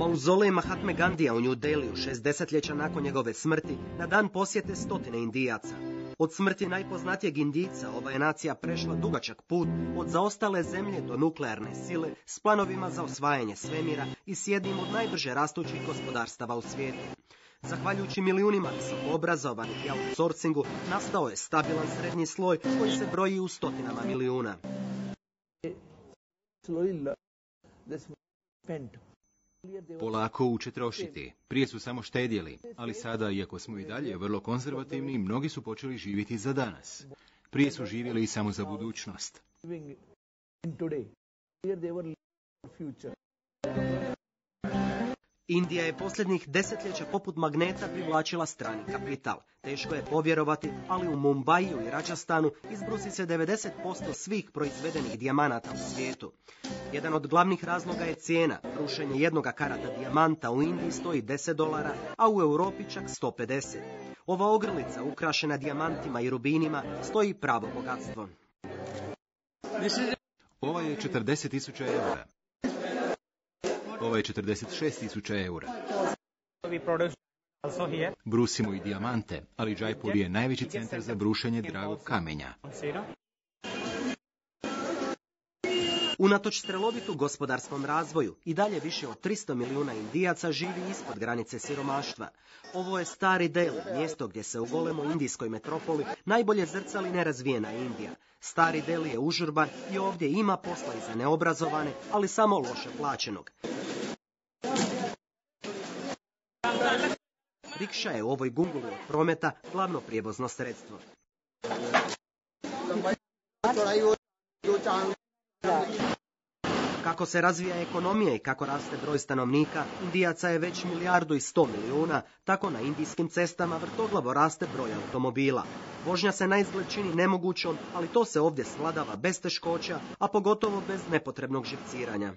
Mauzolej Mahatme Gandhija u New Delhiju 6 desetljeća nakon njegove smrti na dan posjete stotine Indijaca. Od smrti najpoznatijeg Indijca ova je nacija prešla dugačak put od zaostale zemlje do nuklearne sile s planovima za osvajanje svemira i s jednim od najbrže rastućih gospodarstava u svijetu. Zahvaljujući milijunima visoko obrazovanih i outsourcingu nastao je stabilan srednji sloj koji se broji u stotinama milijuna. Polako uče trošiti. Prije su samo štedjeli, ali sada, iako smo i dalje vrlo konzervativni, mnogi su počeli živjeti za danas. Prije su živjeli i samo za budućnost. Indija je posljednjih desetljeća poput magneta privlačila strani kapital. Teško je povjerovati, ali u Mumbaiju i Rajasthanu izbrusi se 90% svih proizvedenih dijamanata u svijetu. Jedan od glavnih razloga je cijena. Rušenje jednoga karata dijamanta u Indiji stoji $10, a u Europi čak 150. Ova ogrlica, ukrašena dijamantima i rubinima, stoji pravo bogatstvo. Ova je 40.000 eura. Ovo je 46.000 eura. Brusimo i dijamante, ali Jaipur je najveći centar za brušenje dragog kamenja. Unatoč strelovitu gospodarskom razvoju, i dalje više od 300 milijuna Indijaca živi ispod granice siromaštva. Ovo je Stari Delhi, mjesto gdje se u golemoj indijskoj metropoli najbolje zrcali nerazvijena Indija. Stari Delhi je užurban i ovdje ima posla i za neobrazovane, ali samo loše plaćenog. Rikša je u ovoj gunguli od prometa glavno prijevozno sredstvo. Kako se razvija ekonomija i kako raste broj stanovnika, Indijaca je već 1,1 milijarda, tako na indijskim cestama vrtoglavo raste broj automobila. Vožnja se naizgled čini nemogućom, ali to se ovdje svladava bez teškoća, a pogotovo bez nepotrebnog živciranja.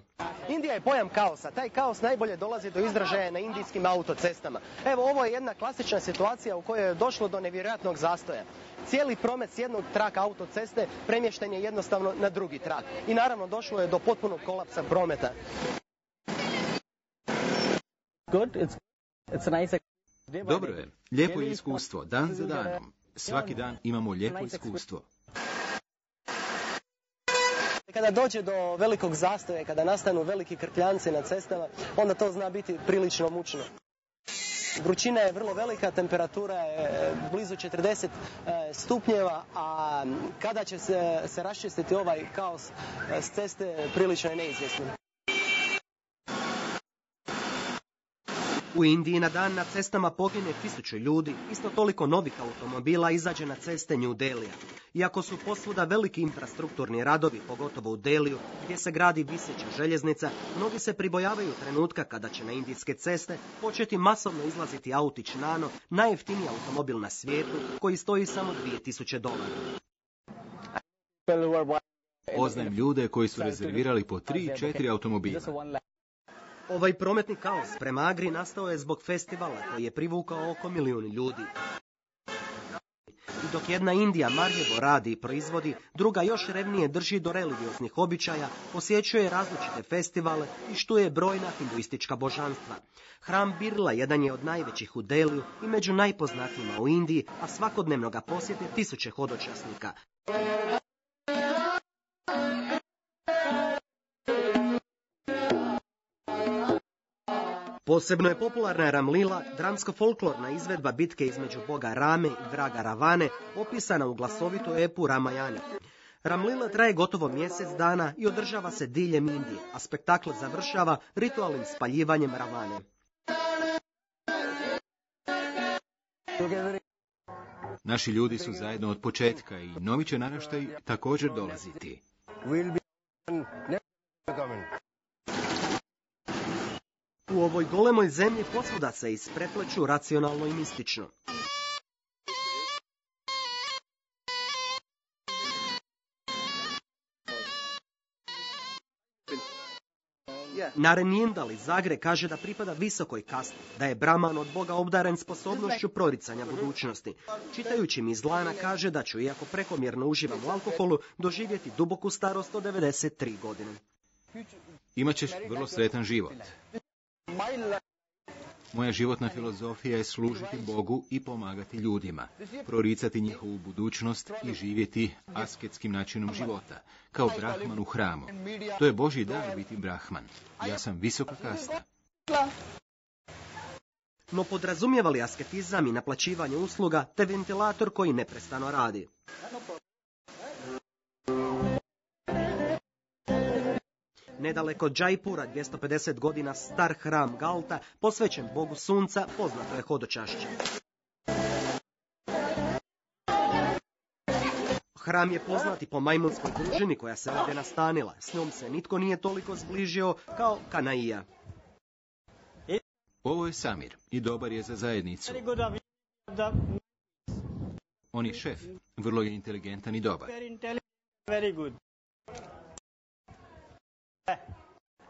Indija je pojam kaosa. Taj kaos najbolje dolazi do izražaja na indijskim autocestama. Evo, ovo je jedna klasična situacija u kojoj je došlo do nevjerojatnog zastoja. Cijeli promet s jednog traka autoceste premješten je jednostavno na drugi trak. I naravno došlo je do potpunog kolapsa prometa. Dobro je, lijepo je iskustvo, dan za danom. Svaki dan imamo lijepo iskustvo. Kada dođe do velikog zastoja, kada nastanu veliki krpljanci na cestama, onda to zna biti prilično mučno. Vrućina je vrlo velika, temperatura je blizu 40 stupnjeva, a kada će se raščistiti ovaj kaos s ceste, prilično je neizvjesno. U Indiji na dan na cestama pogine 1000 ljudi, isto toliko novih automobila izađe na ceste New Delhija. Iako su posvuda veliki infrastrukturni radovi, pogotovo u Delhiju, gdje se gradi viseća željeznica, mnogi se pribojavaju trenutka kada će na indijske ceste početi masovno izlaziti autić Nano, najjeftiniji automobil na svijetu, koji stoji samo $2000. Poznajem ljude koji su rezervirali po 3-4 automobila. Ovaj prometni kaos prema Agri nastao je zbog festivala koji je privukao oko 1 milijun ljudi. I dok jedna Indija marljivo radi i proizvodi, druga još revnije drži do religioznih običaja, posjećuje različite festivale i štuje brojna hinduistička božanstva. Hram Birla jedan je od najvećih u Delhiju i među najpoznatijima u Indiji, a svakodnevno ga posjete 1000 hodočasnika. Posebno je popularna Ramlila, dramsko-folklorna izvedba bitke između boga Rame i vraga Ravane, opisana u glasovitu epu Ramayana. Ramlila traje gotovo mjesec dana i održava se diljem Indije, a spektakl završava ritualnim spaljivanjem Ravane. Naši ljudi su zajedno od početka i novi će naraštaj također dolaziti. U ovoj golemoj zemlji posvuda se isprepleću racionalno i mistično. Naren Jindal iz Zagre kaže da pripada visokoj kasti, da je Brahman od Boga obdaren sposobnošću proricanja budućnosti. Čitajući mi iz dlana kaže da ću, iako prekomjerno uživam u alkoholu, doživjeti duboku starost od 93 godine. Imaćeš vrlo sretan život. Moja životna filozofija je služiti Bogu i pomagati ljudima, proricati njihovu budućnost i živjeti asketskim načinom života, kao Brahman u hramu. To je Božji dar biti Brahman. Ja sam visoka kasta. No podrazumijeva li asketizam i naplaćivanje usluga te ventilator koji neprestano radi? Nedaleko Džajpura, 250 godina star hram Galta, posvećen Bogu sunca, poznato je hodočašće. Hram je poznat i po majmunskoj družini koja se ovdje nastanila. S njom se nitko nije toliko zbližio kao Kanaija. Ovo je Samir i dobar je za zajednicu. On je šef, vrlo je inteligentan i dobar.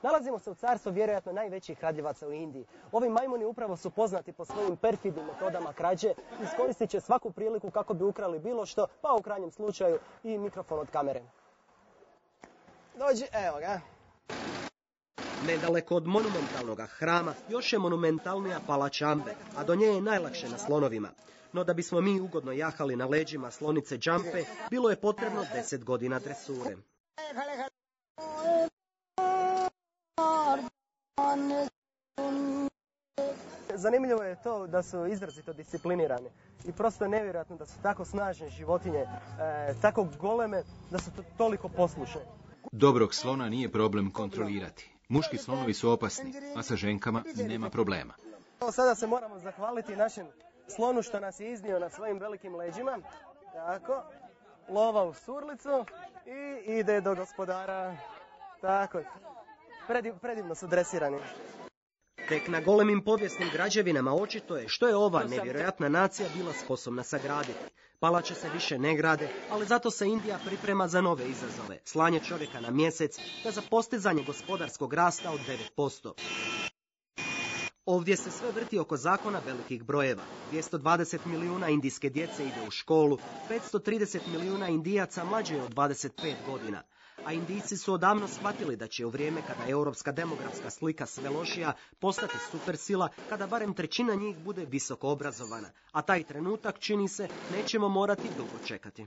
Nalazimo se u carstvu vjerojatno najvećih kradljivaca u Indiji. Ovi majmuni upravo su poznati po svojim perfidnim metodama krađe. Iskoristit će svaku priliku kako bi ukrali bilo što, pa u krajnjem slučaju i mikrofon od kamere. Dođi, evo ga. Nedaleko od monumentalnog hrama još je monumentalnija palača Ambe, a do nje je najlakše na slonovima. No da bismo mi ugodno jahali na leđima slonice Džampe, bilo je potrebno 10 godina dresure. Zanimljivo je to da su izrazito disciplinirani i prosto je nevjerojatno da su tako snažne životinje, tako goleme, da su toliko poslušne. Dobrog slona nije problem kontrolirati. Muški slonovi su opasni, a sa ženkama nema problema. Sada se moramo zahvaliti našem slonu što nas je iznio na svojim velikim leđima. Tako, lova u surlicu i ide do gospodara. Tako, predivno su dresirani. Tek na golemim povijesnim građevinama očito je što je ova nevjerojatna nacija bila sposobna sagraditi. Palače se više ne grade, ali zato se Indija priprema za nove izazove. Slanje čovjeka na mjesec, te za postizanje gospodarskog rasta od 9%. Ovdje se sve vrti oko zakona velikih brojeva. 220 milijuna indijske djece ide u školu, 530 milijuna Indijaca mlađe je od 25 godina. A Indijci su odavno shvatili da će u vrijeme kada je europska demografska slika sve lošija postati supersila kada barem trećina njih bude visoko obrazovana. A taj trenutak, čini se, nećemo morati dugo čekati.